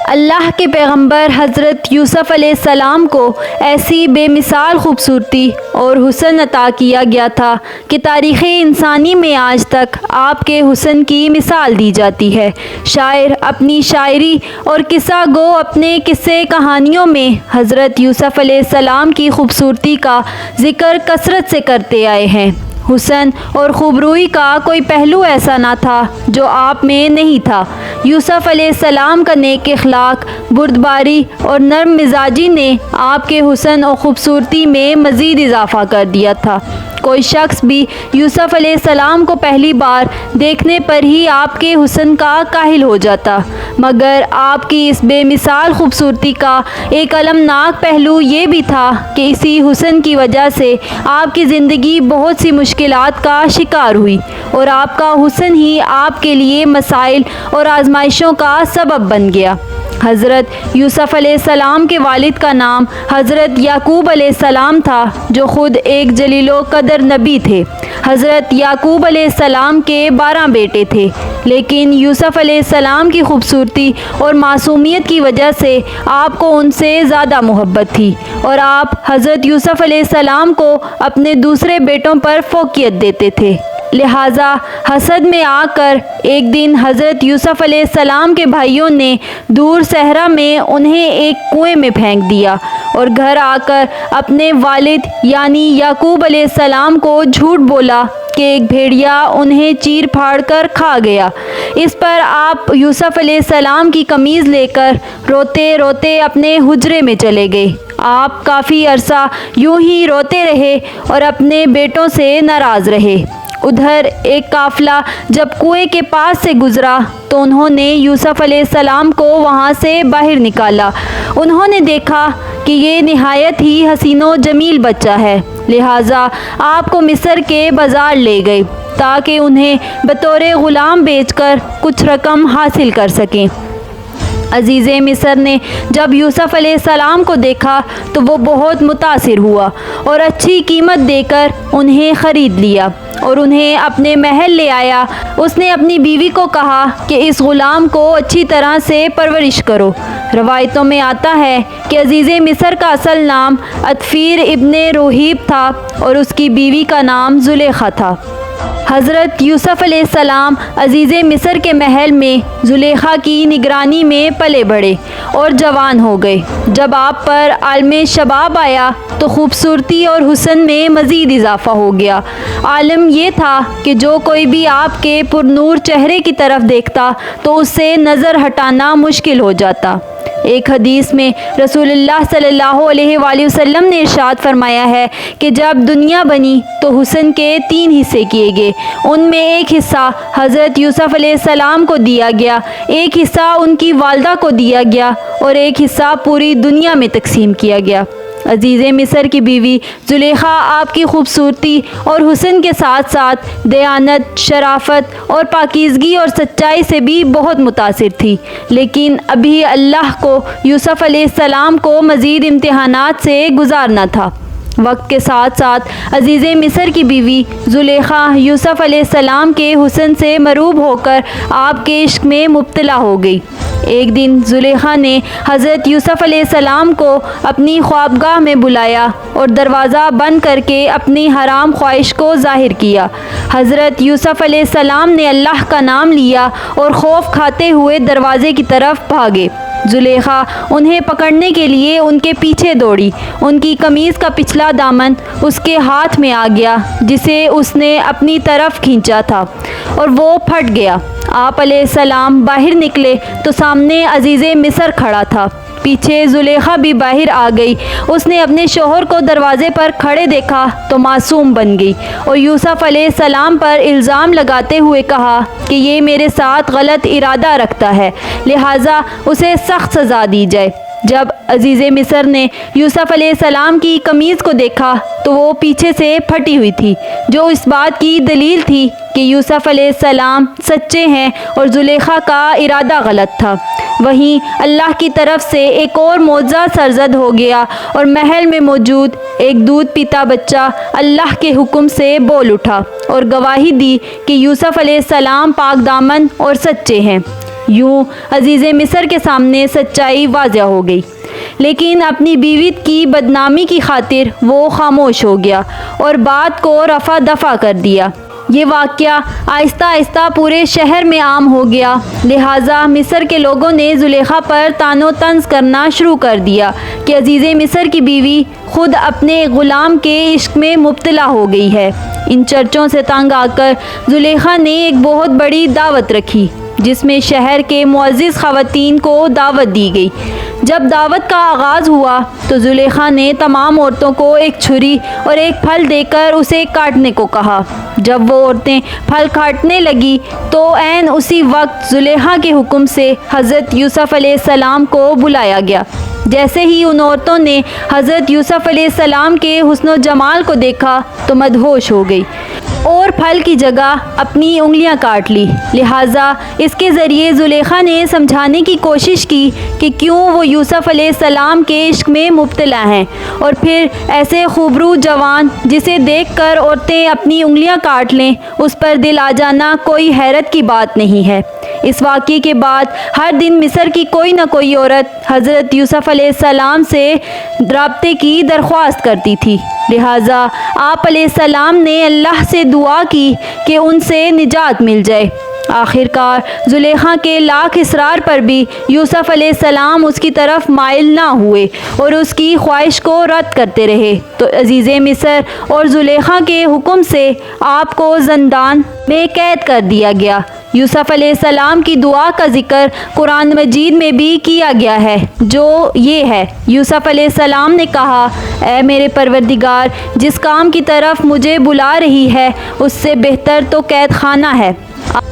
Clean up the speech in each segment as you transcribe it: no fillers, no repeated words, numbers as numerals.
اللہ کے پیغمبر حضرت یوسف علیہ السلام کو ایسی بے مثال خوبصورتی اور حسن عطا کیا گیا تھا کہ تاریخ انسانی میں آج تک آپ کے حسن کی مثال دی جاتی ہے۔ شاعر اپنی شاعری اور قصہ گو اپنے قصے کہانیوں میں حضرت یوسف علیہ السلام کی خوبصورتی کا ذکر کثرت سے کرتے آئے ہیں۔ حسن اور خوبروئی کا کوئی پہلو ایسا نہ تھا جو آپ میں نہیں تھا۔ یوسف علیہ السلام کا نیک اخلاق، بردباری اور نرم مزاجی نے آپ کے حسن اور خوبصورتی میں مزید اضافہ کر دیا تھا۔ کوئی شخص بھی یوسف علیہ السلام کو پہلی بار دیکھنے پر ہی آپ کے حسن کا کاہل ہو جاتا، مگر آپ کی اس بے مثال خوبصورتی کا ایک المناک پہلو یہ بھی تھا کہ اسی حسن کی وجہ سے آپ کی زندگی بہت سی مشکلات کا شکار ہوئی اور آپ کا حسن ہی آپ کے لیے مسائل اور آزمائشوں کا سبب بن گیا۔ حضرت یوسف علیہ السلام کے والد کا نام حضرت یعقوب علیہ السلام تھا، جو خود ایک جلیل و قدر نبی تھے۔ حضرت یعقوب علیہ السلام کے 12 بیٹے تھے، لیکن یوسف علیہ السلام کی خوبصورتی اور معصومیت کی وجہ سے آپ کو ان سے زیادہ محبت تھی اور آپ حضرت یوسف علیہ السلام کو اپنے دوسرے بیٹوں پر فوقیت دیتے تھے۔ لہٰذا حسد میں آ کر ایک دن حضرت یوسف علیہ السلام کے بھائیوں نے دور صحرا میں انہیں ایک کنویں میں پھینک دیا اور گھر آ کر اپنے والد یعنی یعقوب علیہ السلام کو جھوٹ بولا کہ ایک بھیڑیا انہیں چیر پھاڑ کر کھا گیا۔ اس پر آپ یوسف علیہ السلام کی قمیض لے کر روتے روتے اپنے حجرے میں چلے گئے۔ آپ کافی عرصہ یوں ہی روتے رہے اور اپنے بیٹوں سے ناراض رہے۔ ادھر ایک قافلہ جب کنویں کے پاس سے گزرا تو انہوں نے یوسف علیہ السلام کو وہاں سے باہر نکالا۔ انہوں نے دیکھا کہ یہ نہایت ہی حسین و جمیل بچہ ہے، لہٰذا آپ کو مصر کے بازار لے گئے تاکہ انہیں بطور غلام بیچ کر کچھ رقم حاصل کر سکیں۔ عزیز مصر نے جب یوسف علیہ السلام کو دیکھا تو وہ بہت متاثر ہوا اور اچھی قیمت دے کر انہیں خرید لیا اور انہیں اپنے محل لے آیا۔ اس نے اپنی بیوی کو کہا کہ اس غلام کو اچھی طرح سے پرورش کرو۔ روایتوں میں آتا ہے کہ عزیز مصر کا اصل نام عطفیر ابن روحیب تھا اور اس کی بیوی کا نام زلیخا تھا۔ حضرت یوسف علیہ السلام عزیز مصر کے محل میں زلیخا کی نگرانی میں پلے بڑھے اور جوان ہو گئے۔ جب آپ پر عالم شباب آیا تو خوبصورتی اور حسن میں مزید اضافہ ہو گیا۔ عالم یہ تھا کہ جو کوئی بھی آپ کے پرنور چہرے کی طرف دیکھتا تو اس سے نظر ہٹانا مشکل ہو جاتا۔ ایک حدیث میں رسول اللہ صلی اللہ علیہ وآلہ وسلم نے ارشاد فرمایا ہے کہ جب دنیا بنی تو حسن کے 3 حصے کیے گئے۔ ان میں ایک حصہ حضرت یوسف علیہ السلام کو دیا گیا، ایک حصہ ان کی والدہ کو دیا گیا اور ایک حصہ پوری دنیا میں تقسیم کیا گیا۔ عزیز مصر کی بیوی زلیخا آپ کی خوبصورتی اور حسن کے ساتھ ساتھ دیانت، شرافت اور پاکیزگی اور سچائی سے بھی بہت متاثر تھی، لیکن ابھی اللہ کو یوسف علیہ السلام کو مزید امتحانات سے گزارنا تھا۔ وقت کے ساتھ ساتھ عزیز مصر کی بیوی زلیخا یوسف علیہ السلام کے حسن سے مروب ہو کر آپ کے عشق میں مبتلا ہو گئی۔ ایک دن زلیخا نے حضرت یوسف علیہ السلام کو اپنی خوابگاہ میں بلایا اور دروازہ بند کر کے اپنی حرام خواہش کو ظاہر کیا۔ حضرت یوسف علیہ السلام نے اللہ کا نام لیا اور خوف کھاتے ہوئے دروازے کی طرف بھاگے۔ زلیخا انہیں پکڑنے کے لیے ان کے پیچھے دوڑی۔ ان کی قمیض کا پچھلا دامن اس کے ہاتھ میں آ گیا جسے اس نے اپنی طرف کھینچا تھا اور وہ پھٹ گیا۔ آپ علیہ السلام باہر نکلے تو سامنے عزیز مصر کھڑا تھا۔ پیچھے زلیخا بھی باہر آ گئی۔ اس نے اپنے شوہر کو دروازے پر کھڑے دیکھا تو معصوم بن گئی اور یوسف علیہ السلام پر الزام لگاتے ہوئے کہا کہ یہ میرے ساتھ غلط ارادہ رکھتا ہے، لہٰذا اسے سخت سزا دی جائے۔ جب عزیز مصر نے یوسف علیہ السلام کی قمیض کو دیکھا تو وہ پیچھے سے پھٹی ہوئی تھی، جو اس بات کی دلیل تھی کہ یوسف علیہ السلام سچے ہیں اور زلیخا کا ارادہ غلط تھا۔ وہیں اللہ کی طرف سے ایک اور معجزہ سرزد ہو گیا اور محل میں موجود ایک دودھ پیتا بچہ اللہ کے حکم سے بول اٹھا اور گواہی دی کہ یوسف علیہ السلام پاک دامن اور سچے ہیں۔ یوں عزیز مصر کے سامنے سچائی واضح ہو گئی، لیکن اپنی بیوی کی بدنامی کی خاطر وہ خاموش ہو گیا اور بات کو رفع دفع کر دیا۔ یہ واقعہ آہستہ آہستہ پورے شہر میں عام ہو گیا، لہٰذا مصر کے لوگوں نے زلیخا پر طعن و طنز کرنا شروع کر دیا کہ عزیز مصر کی بیوی خود اپنے غلام کے عشق میں مبتلا ہو گئی ہے۔ ان چرچوں سے تنگ آ کر زلیخا نے ایک بہت بڑی دعوت رکھی، جس میں شہر کے معزز خواتین کو دعوت دی گئی۔ جب دعوت کا آغاز ہوا تو زلیخا نے تمام عورتوں کو ایک چھری اور ایک پھل دے کر اسے کاٹنے کو کہا۔ جب وہ عورتیں پھل کاٹنے لگی تو عین اسی وقت زلیخا کے حکم سے حضرت یوسف علیہ السلام کو بلایا گیا۔ جیسے ہی ان عورتوں نے حضرت یوسف علیہ السلام کے حسن و جمال کو دیکھا تو مدہوش ہو گئی اور پھل کی جگہ اپنی انگلیاں کاٹ لی۔ لہٰذا اس کے ذریعے زلیخا نے سمجھانے کی کوشش کی کہ کیوں وہ یوسف علیہ السلام کے عشق میں مبتلا ہیں، اور پھر ایسے خوبرو جوان جسے دیکھ کر عورتیں اپنی انگلیاں کاٹ لیں، اس پر دل آ جانا کوئی حیرت کی بات نہیں ہے۔ اس واقعے کے بعد ہر دن مصر کی کوئی نہ کوئی عورت حضرت یوسف علیہ السلام سے رابطے کی درخواست کرتی تھی، لہٰذا آپ علیہ السلام نے اللہ سے دعا کی کہ ان سے نجات مل جائے۔ آخر کار زلیخا کے لاکھ اصرار پر بھی یوسف علیہ السلام اس کی طرف مائل نہ ہوئے اور اس کی خواہش کو رد کرتے رہے، تو عزیز مصر اور زلیخا کے حکم سے آپ کو زندان میں قید کر دیا گیا۔ یوسف علیہ السلام کی دعا کا ذکر قرآن مجید میں بھی کیا گیا ہے، جو یہ ہے: یوسف علیہ السلام نے کہا، اے میرے پروردگار، جس کام کی طرف مجھے بلا رہی ہے اس سے بہتر تو قید خانہ ہے۔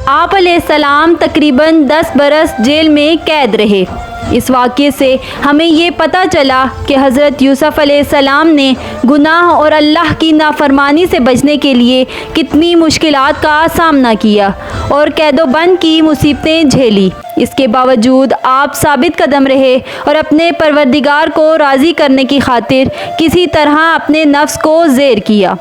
آپ علیہ السلام تقریباً 10 برس جیل میں قید رہے۔ اس واقعے سے ہمیں یہ پتہ چلا کہ حضرت یوسف علیہ السلام نے گناہ اور اللہ کی نافرمانی سے بچنے کے لیے کتنی مشکلات کا سامنا کیا اور قید و بند کی مصیبتیں جھیلی۔ اس کے باوجود آپ ثابت قدم رہے اور اپنے پروردگار کو راضی کرنے کی خاطر کسی طرح اپنے نفس کو زیر کیا۔